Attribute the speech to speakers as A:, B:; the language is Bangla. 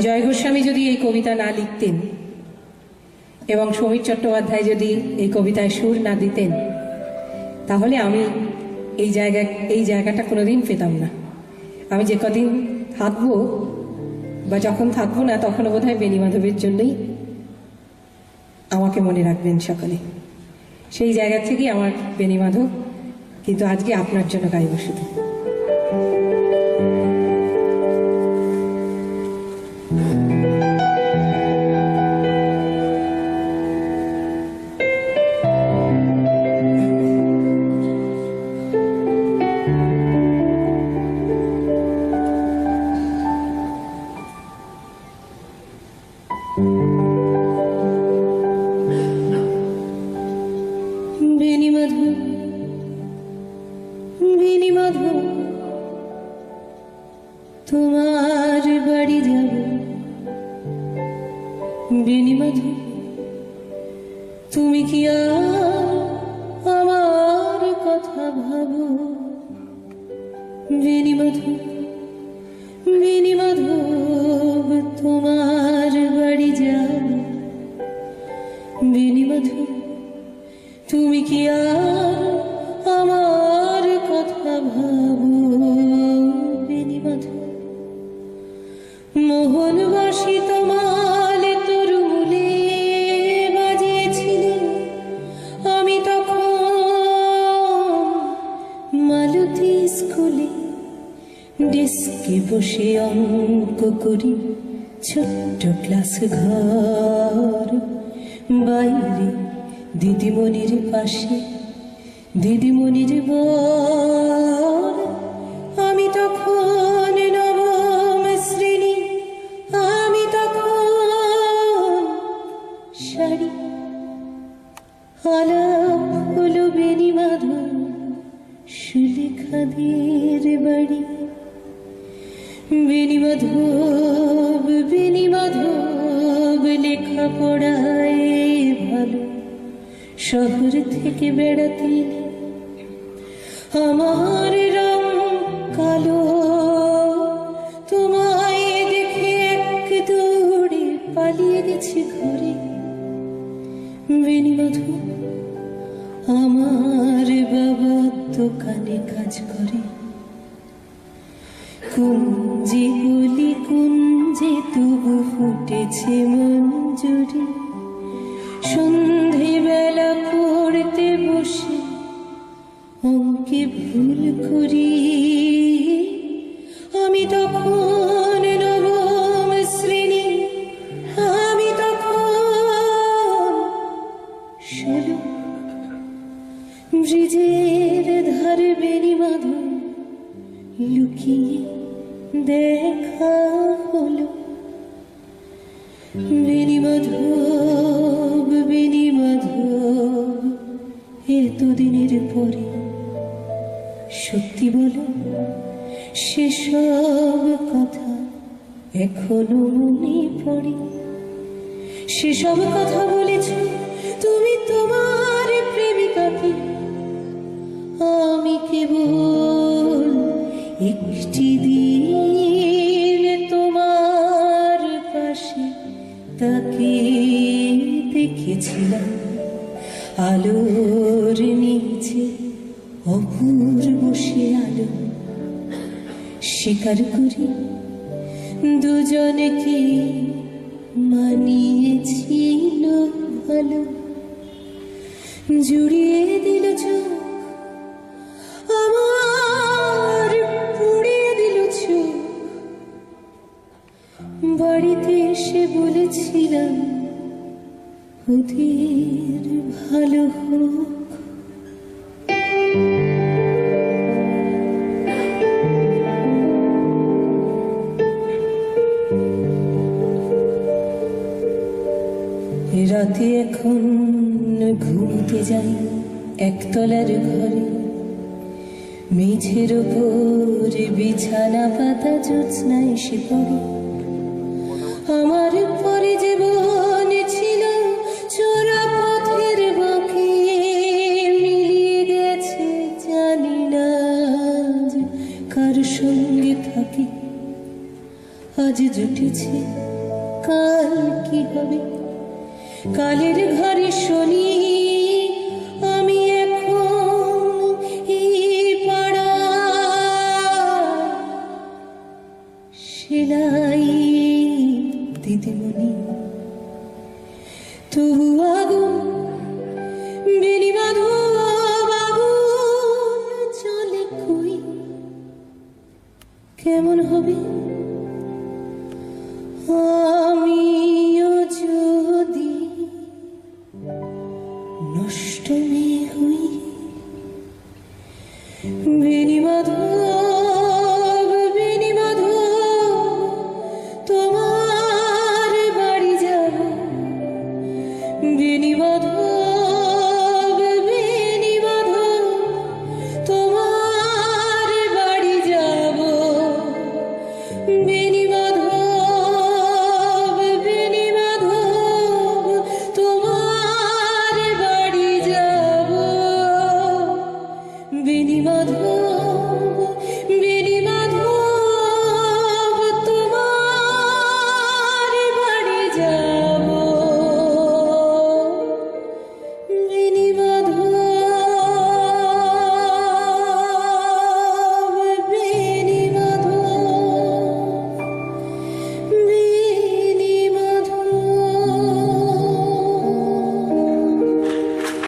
A: জয় গোস্বামী যদি এই কবিতা না লিখতেন এবং সমীর চট্টোপাধ্যায় যদি এই কবিতায় সুর না দিতেন, তাহলে আমি এই জায়গাটা কোনোদিন পেতাম না। আমি যে কদিন থাকবো বা যখন থাকবো না, তখনও বোধহয় বেণী মাধবের জন্যই আমাকে মনে রাখবেন সকলে। সেই জায়গা থেকেই আমার বেণী মাধব, কিন্তু আজকে আপনার জন্য গাইব শুধু। বেণী মাধব, বেণী মাধব, তোমার বাড়ি যাব। বেণী মাধব, তুমি কি আমার কথা ভাবো? বেণী মাধব, বেণী মাধব, তোমার বাড়ি যাব। বেণী মাধব, তুমি কি আমার কথা ভাবো? বেণী মাধব, মোহনবাসী তোমাল তরুলে বাজিয়েছিলে, আমি তখন মালতী স্কুলে ডেস্কে বসে অঙ্ক করি। ছোট্ট ক্লাস ঘর, বাইরে দিদিমণির পাশে দিদিমণির বর। আমি তখন নবম শ্রেণী, আমি তখন শাড়ি। আলাপ হলো বেণী মাধব সুলেখাদের বাড়ি। বেণী মাধব, বেণী মাধব, লেখাপড়ায় ভালো, শহর থেকে বেড়াতে আমার রং কালো। তোমায় দেখে এক দৌড়ে পালিয়ে গেছি ঘরে। বেণী মাধব, আমার বাবা দোকানে কাজ করে। কুঞ্জে গলি কুঞ্জে তবু ফুটেছে মঞ্জুরি। সন্ধেবেলা পড়তে বসে অঙ্কে ভুল করি। আমি তখন নবম শ্রেণী, আমি তখন 16। ব্রিজের ধারে বেণী মাধব লুকিয়ে দেখা হলো। বেণী মাধব, বেণী মাধব, এতদিনের পরে সত্যি বলো, সেসব কথা এখনো মনে পড়ে। সেসব কথা বলেছ তুমি তোমার প্রেমিকাকে। আমি কেবল একটি দিন তোমার পাশে তাকে দেখেছিলাম। আলোর নিচে অপূর্ব সে আলো। স্বীকার করি দুজনকে মানিয়েছিল ভালো। জুড়িয়ে দিল চোখ আমার, পুড়িয়ে দিল চোখ। বাড়িতে এসে বলেছিলাম ওদের ভালো হোক। রাতে এখন ঘুমোতে যাই একতলার ঘরে। মেঝের ওপর বিছানা পাতা জ্যোৎস্নায় এসে পড়ে। আমার পরে জীবন ছিল চোরা পথের বাঁকে, মিলিয়ে গেছে জানি না কার সঙ্গে থাকি। আজ জুটেছে কাল কি হবে কালের ঘরে শনি আমি এখন এই পাড়া সেলাই দিদিমণি তবু আগুন বেনিবাঁধো আগুন চলে কই কেমন হবে আমিও যদি নষ্ট মেয়ে হই বেনিবাঁধো বেনিবাঁধো তোমার বাড়ি যাব বেনিবাঁধো বেনিবাঁধো তোমার বাড়ি যাব বেনিবাঁধো বেনিবাঁধো তোমার বাড়ি যাব বেনিবাঁধো